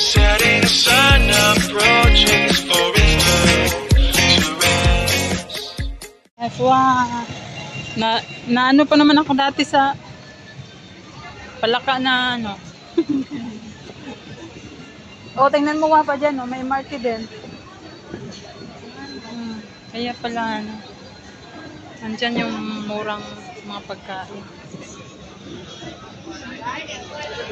Setting sun approaches for its time to rest. Yes, wow. Na ano pa naman ako dati sa palaka na ano. O, tingnan mo nga pa dyan, oh, may market din. Kaya pala, ano, andyan yung murang mga pagkain.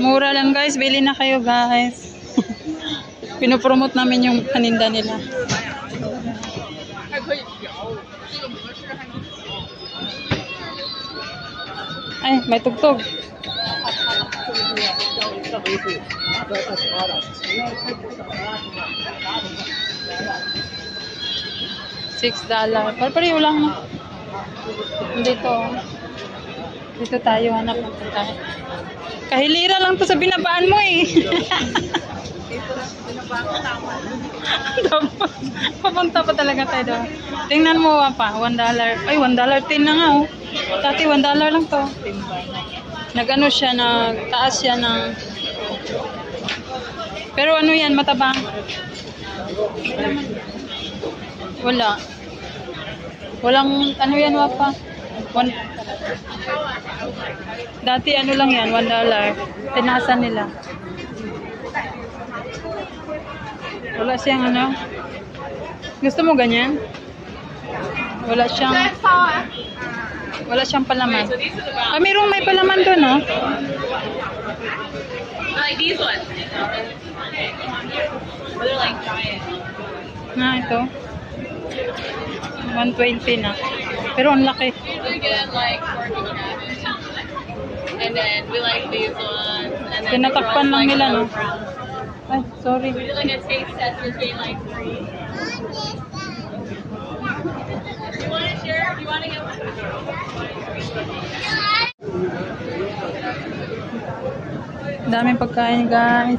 Mura lang guys, bili na kayo guys. Pinopromote namin yung paninda nila. Ay, may tugtog. $6. Pareho lang na. Dito tayo hanap ng pagkain. Kahilira lang to sa binabaan mo eh. Papunta pa talaga tayo doon. Tingnan mo pa, $1. Ay, $1.10 na nga oh. Dati $1 lang to. Nag-ano siya, nagtaas siya ng... Pero ano yan, matabang? Wala. Walang, ano yan, wapa? Dati ano lang yan, $1. Tinasan nila. Wala siyang ano. Gusto mo ganyan? Wala siyang palaman. Ah, mayroong may palaman doon, no? Like these ones. They're like giant. Ito. 120 na. Pero ang laki. We get like pork and cabbage. And then we like these ones. And then Tinatakpan lang nila, no? Ay, sorry. we do like a taste test between like 3. You want to share? You want to get one? Daming pagkain, guys.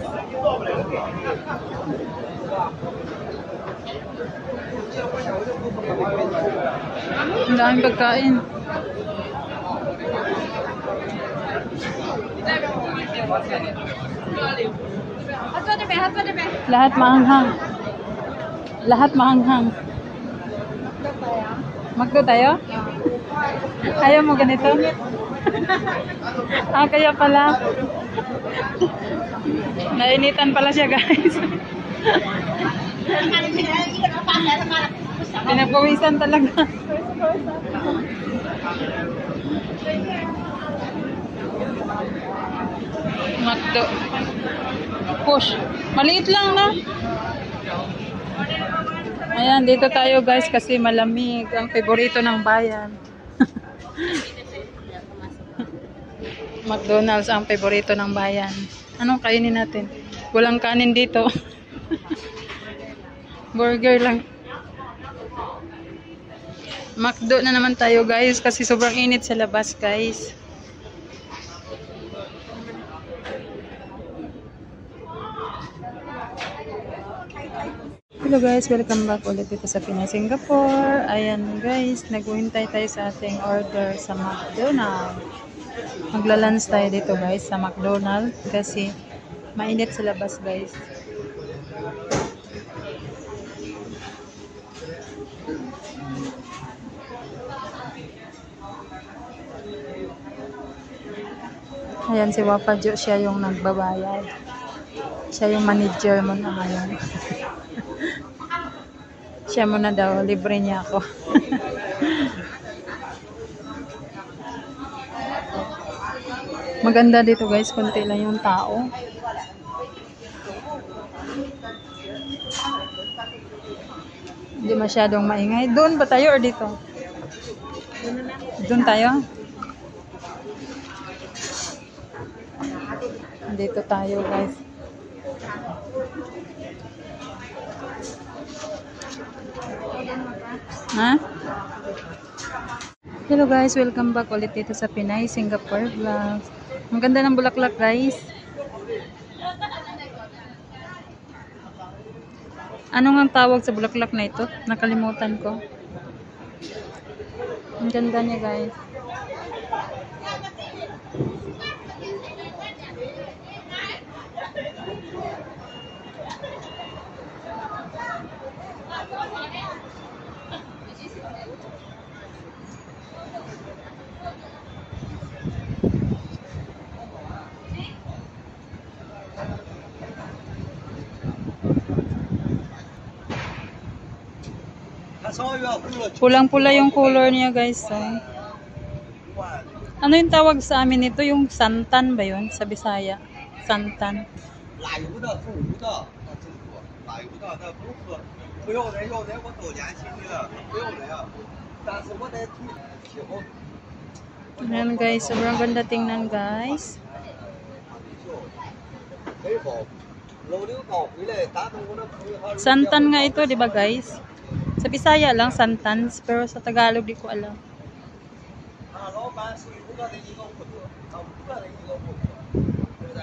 Ang daming pagkain. Lahat maanghang. Lahat maanghang. Magdo tayo? Ayaw mo ganito? Ah, kaya pala. Nainitan pala siya, guys. Pinapawisan talaga. Makdo. Push. Maliit lang na. Ayan, dito tayo guys kasi malamig. Ang favorito ng bayan. McDonald's ang favorito ng bayan. Anong kainin natin? Walang kanin dito. Burger lang. McDo na naman tayo guys kasi sobrang init sa labas guys. Hello guys, welcome back ulit dito sa Pinay Singapore. Ayan guys, naghihintay tayo sa ating order sa McDonald's. Magla-lunch tayo dito guys sa McDonald's kasi mainit sa labas guys. Ayan si Wapa Jo, siya yung nagbabayad. Siya yung manager mo na ngayon. Siya muna daw, libre niya ako. Maganda dito guys, konti lang yung tao. Hindi masyadong maingay. Doon ba tayo or dito? Doon tayo? Dito tayo guys. Ha? Hello guys, welcome back ulit dito sa Pinay Singapore Vlogs. Ang ganda ng bulaklak guys. Ano nga ang tawag sa bulaklak na ito? Nakalimutan ko. Ang ganda niya guys. Pulang-pula yung color niya guys. So. Ano yung tawag sa amin nito? Yung santan ba yun? Sa Bisaya. Santan. 奶油的、不无的，那真多。奶油的那不喝，不用人，要人我都年轻的，不用人啊。但是我得提后。 Ayan guys, sobrang ganda tingnan guys. 美好，老刘搞回来，打动我的朋友还是。 Santan nga ito, di ba guys? Sa Bisaya lang, santan. Pero sa Tagalog, di ko alam. 那老板是5个人一个屋子，他5个人一个屋子，对不对？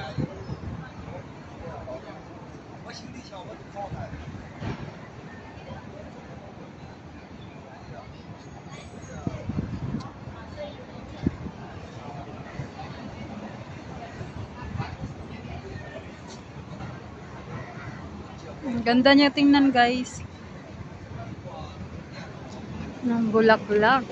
我心里想，我就状态。 Ang ganda niya tingnan guys. Ng bulak-bulak.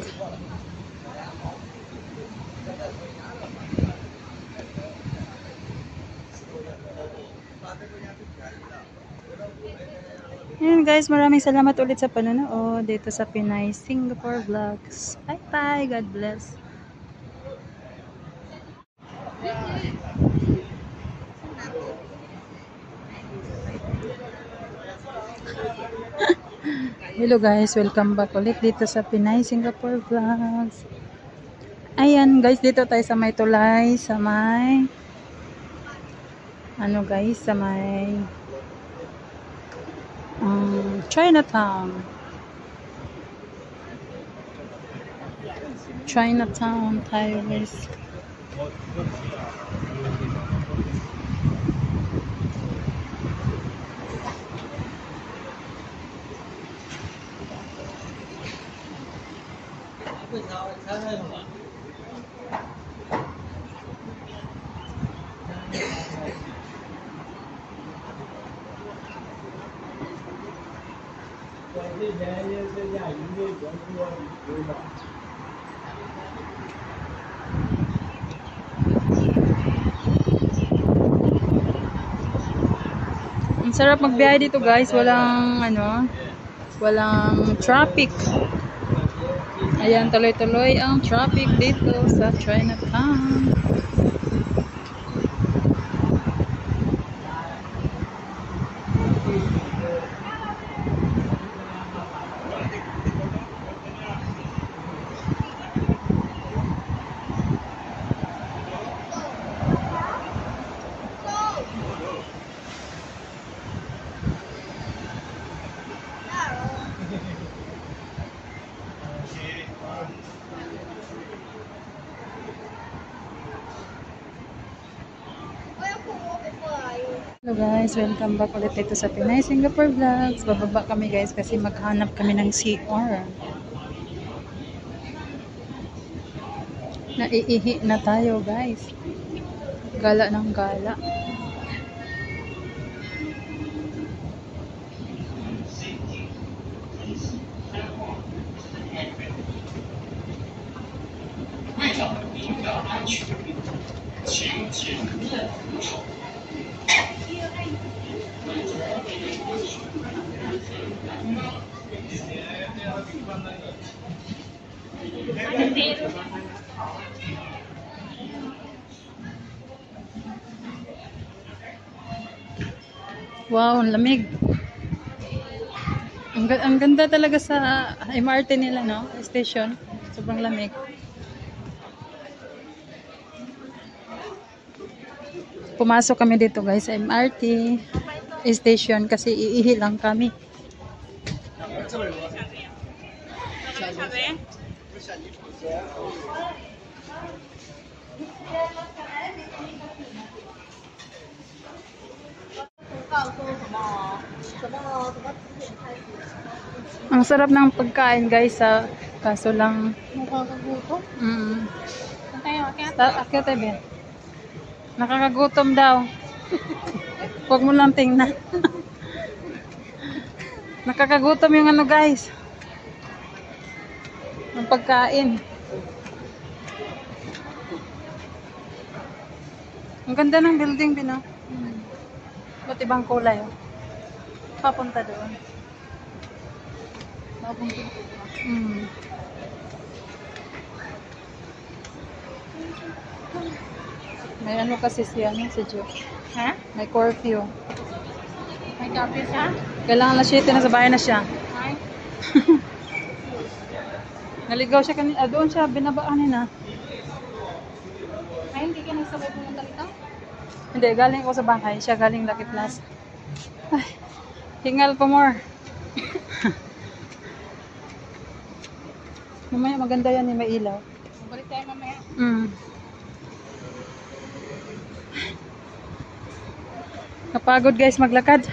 Ayan guys, maraming salamat ulit sa panonood dito sa Pinay Singapore Vlogs. Bye bye, God bless. Hello guys, welcome back ulit dito sa Pinay Singapore Vlogs. Ayan guys, dito tayo sa may tulay, sa may ano guys, sa may Chinatown. Chinatown tayo guys. Ang sarap magbiyahe dito guys, walang walang traffic. Ayan, tuloy-tuloy ang traffic dito sa Chinatown. Hello guys, welcome back ulit dito sa Pinay Singapore Vlogs. Bababa kami guys kasi maghanap kami ng CR. Naiihi na tayo guys. Gala ng gala. Wow, ang lamig. Ang ganda talaga sa MRT nila, no? Station. Sobrang lamig. Pumasok kami dito guys sa MRT station kasi iihi lang kami. Ang sarap ng pagkain guys, sa kaso lang Nakakagutom. Akyo tayo. Nakakagutom daw. Huwag mo lang tingnan. Nakakagutom yung ano guys. Ang pagkain. Ang ganda ng building din, no? Ba't ibang kulay, oh? Papunta doon. Mm. May ano kasi siya, no, si Jo. Ha? May curfew. May kape siya? Kailangan alas 7 na sa bahay na siya. Ay. Naligaw siya kanina. Doon siya, binabaan na. Ay, hindi ka nagsabay pumunta dito? Hindi, galing ako sa bahay. Siya galing Lucky Plus. Ay, hingal pa more. Mamaya maganda yan, may ilaw. Balik tayo mamaya. Mm. Kapagod guys maglakad.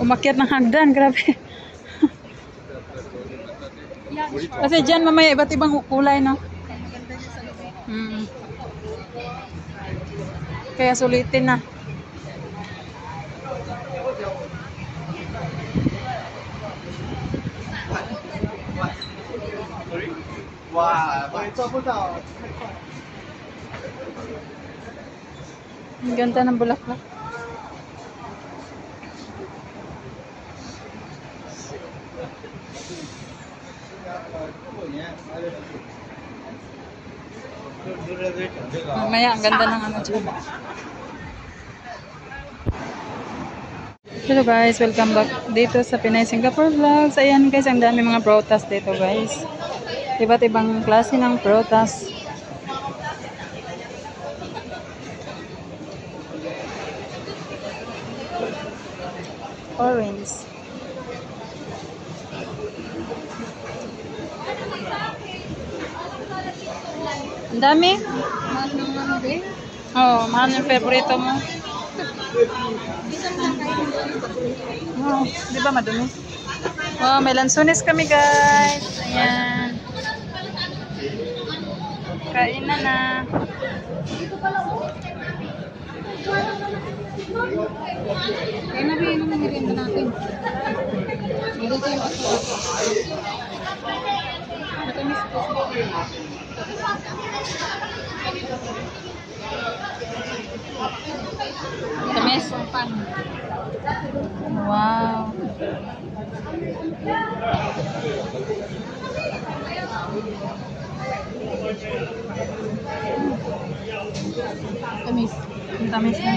Umakyat ng hagdan, grabe. Kasi dyan mamaya iba't ibang kulay, no? Mm. Kaya sulitin na.哇，我做不到。 Ang ganda ng bulaklak. Mamaya, ang ganda ng ano dyan. Hello guys, welcome back dito sa Pinay Singapore Vlogs. Ayan guys, ang dami mga prutas dito guys. Iba't ibang klase ng prutas. Orange. Ang dami. Mahal ng ano ba? Oh, mahal yung favorito mo. Oh, di ba madumi? Oh, may lansunis kami guys. Ayan. Kain na. Kaya na rin yung merienda natin. Hindi tayo masuot. Matamis po. Tamis. Pan. Wow. Tamis. Ang tamis na.